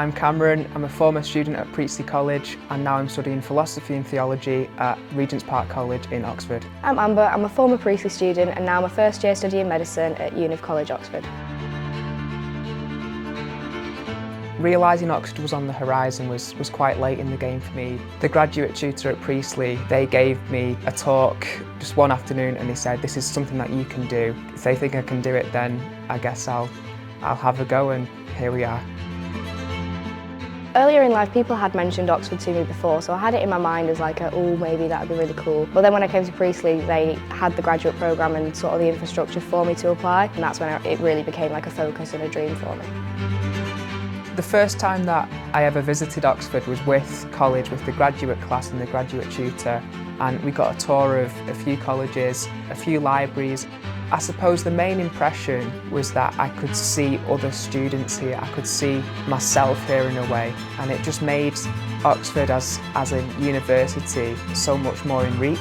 I'm Cameron, I'm a former student at Priestley College and now I'm studying philosophy and theology at Regent's Park College in Oxford. I'm Amber, I'm a former Priestley student and now I'm a first year studying medicine at Univ College, Oxford. Realising Oxford was on the horizon was quite late in the game for me. The graduate tutor at Priestley, they gave me a talk just one afternoon and they said, this is something that you can do. If they think I can do it, then I guess I'll have a go, and here we are. Earlier in life, people had mentioned Oxford to me before, so I had it in my mind as like, oh, maybe that would be really cool. But then when I came to Priestley, they had the graduate programme and sort of the infrastructure for me to apply, and that's when it really became like a focus and a dream for me. The first time that I ever visited Oxford was with college, with the graduate class and the graduate tutor, and we got a tour of a few colleges, a few libraries. I suppose the main impression was that I could see other students here, I could see myself here in a way, and it just made Oxford as a university so much more in reach.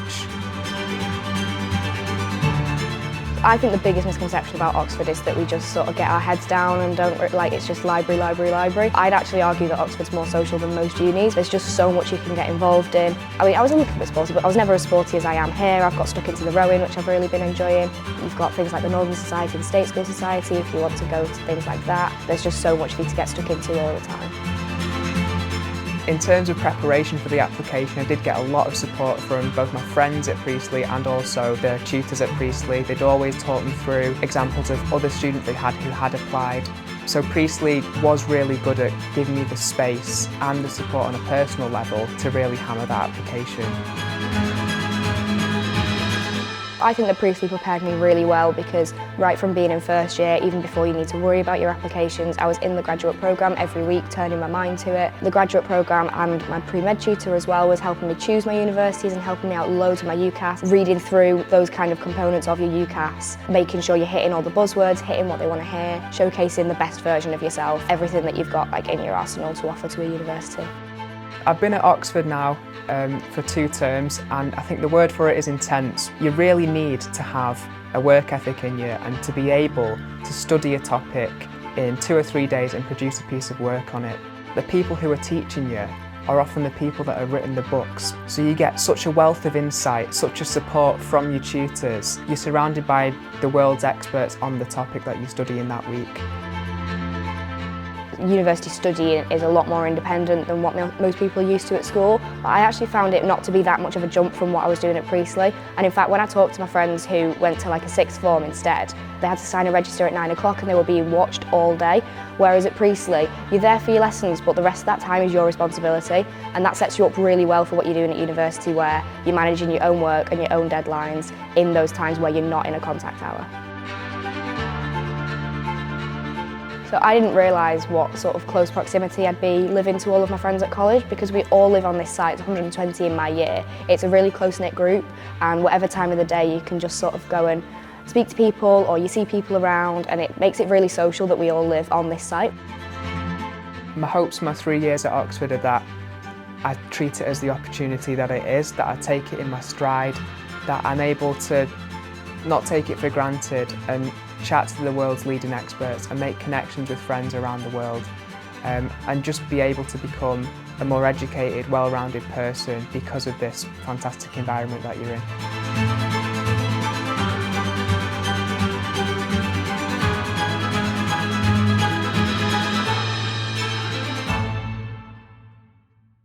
I think the biggest misconception about Oxford is that we just sort of get our heads down and don't, like, it's just library, library, library. I'd actually argue that Oxford's more social than most unis. There's just so much you can get involved in. I mean, I was a little bit sporty, but I was never as sporty as I am here. I've got stuck into the rowing, which I've really been enjoying. You've got things like the Northern Society, the State School Society, if you want to go to things like that. There's just so much for you to get stuck into all the time. In terms of preparation for the application, I did get a lot of support from both my friends at Priestley and also the tutors at Priestley. They'd always talk me through examples of other students they had who had applied. So Priestley was really good at giving me the space and the support on a personal level to really hammer that application. I think that Priestley prepared me really well because right from being in first year, even before you need to worry about your applications, I was in the graduate programme every week, turning my mind to it. The graduate programme and my pre-med tutor as well was helping me choose my universities and helping me out loads with my UCAS, reading through those kind of components of your UCAS, making sure you're hitting all the buzzwords, hitting what they want to hear, showcasing the best version of yourself, everything that you've got like in your arsenal to offer to a university. I've been at Oxford now for 2 terms, and I think the word for it is intense. You really need to have a work ethic in you and to be able to study a topic in 2 or 3 days and produce a piece of work on it. The people who are teaching you are often the people that have written the books, so you get such a wealth of insight, such a support from your tutors. You're surrounded by the world's experts on the topic that you study in that week. University studying is a lot more independent than what most people are used to at school. But I actually found it not to be that much of a jump from what I was doing at Priestley. And in fact, when I talked to my friends who went to like a 6th form instead, they had to sign a register at 9 o'clock and they were being watched all day. Whereas at Priestley, you're there for your lessons, but the rest of that time is your responsibility. And that sets you up really well for what you're doing at university, where you're managing your own work and your own deadlines in those times where you're not in a contact hour. So I didn't realise what sort of close proximity I'd be living to all of my friends at college, because we all live on this site. It's 120 in my year. It's a really close-knit group, and whatever time of the day you can just sort of go and speak to people, or you see people around, and it makes it really social that we all live on this site. My hopes my 3 years at Oxford are that I treat it as the opportunity that it is, that I take it in my stride, that I'm able to not take it for granted and chat to the world's leading experts and make connections with friends around the world, and just be able to become a more educated, well-rounded person because of this fantastic environment that you're in.